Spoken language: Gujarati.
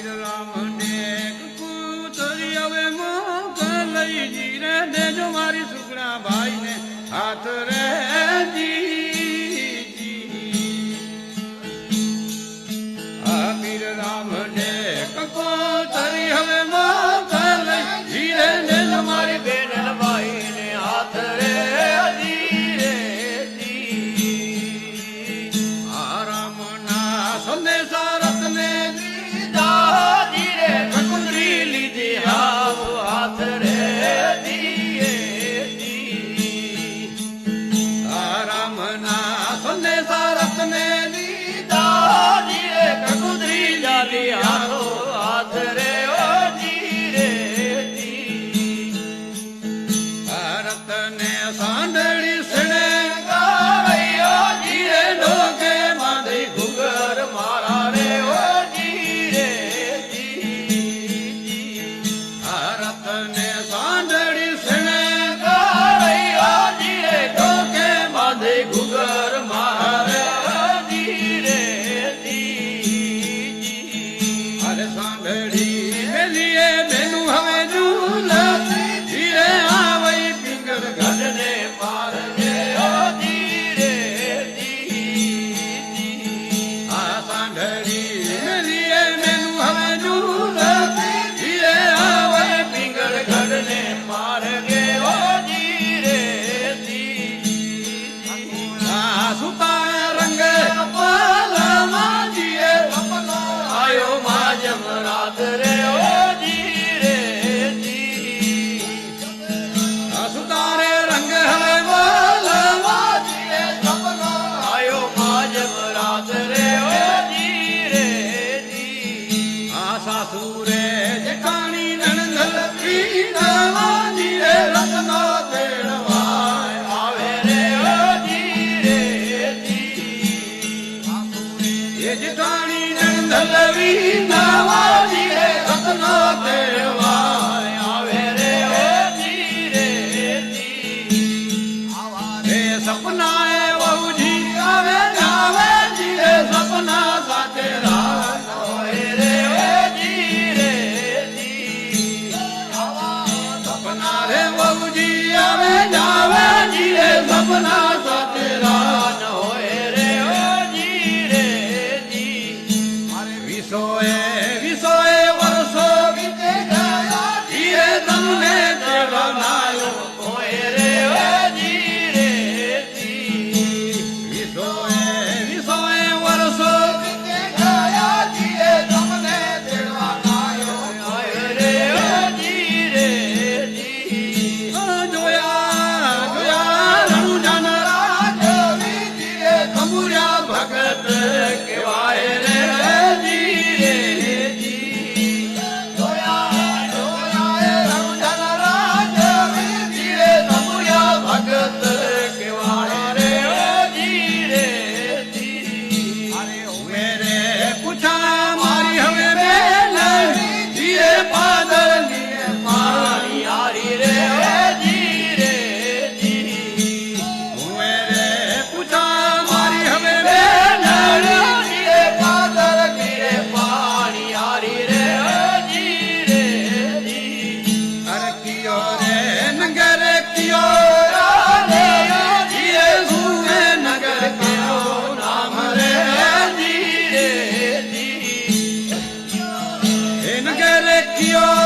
પીર રામને કૂતરી હવે મોક લઈ જીરે દેજો મારી સુગડા ભાઈ ને હાથ રે પીર રામને કૂતરી હવે મોક લઈ જીરે દેજો મારી બેન ભાઈ ને હાથ રે સંદેશા રતને દીધા ધીરે કુંદરી લીધી હાથ રે રામના સંદેશા રતને દીધા ધીરે કુંદરી લીધી હાથ રે રતને સાંડળી સણે ગાવૈયો ધીરે ડોકે માંડી ઘુગર મારા રે ઓ ધીરે રતને સાંડળી સણે ગાવૈયો ધીરે ડોકે માંડી ઘુગર મારા ધીરે અરે સાંડળી મેલીએ બેનું હવે ઝૂલ ધીરે આવઈ પિંગર ગઢને પાર રે ઓ ધીરે આ સાંઢળી મેલીએ મેનું હવે ઝૂલ ધીરે આવઈ પિંગર ગઢને પાર રે ઓ ધીરે આ સુતા રંગ પાલમાં જીએ આયો મા જમરાત રે ઓ ધીરે સુતારે રંગ હવે બોલવા જીએ સપનો આયો મા જમરાત રે ઓ ધીરે આ સાસુરે જેઠાણી નણંદ પીડવા ધીરે રત્નો તેડવા આવે રે ઓ ધીરે એ જેઠાણી નણંદ લવીનવા ધીરે રત્નો તેડવા આવે રે ઓ ધીરે સપના એ બહુજી આવે જાવે ધીરે સપના સાથે રાત હોય રે ઓ ધીરે સપના રે બહુજી આવે જાવે ધીરે સપના સાથે રાત હોય રે ઓ ધીરે વિસોએ વર્ષો વીતે ગયા ધીરે તમને દેવનાયો હોય રે ઓ ધીરે વિસોએ વર્ષો વીતે ગયા ધીરે તમને દેવનાયો હોય રે ઓ ધીરે જોયા રણુજન રાજ ધીરે ખમુર્યા ભગત કેવાય રે નગર કિયો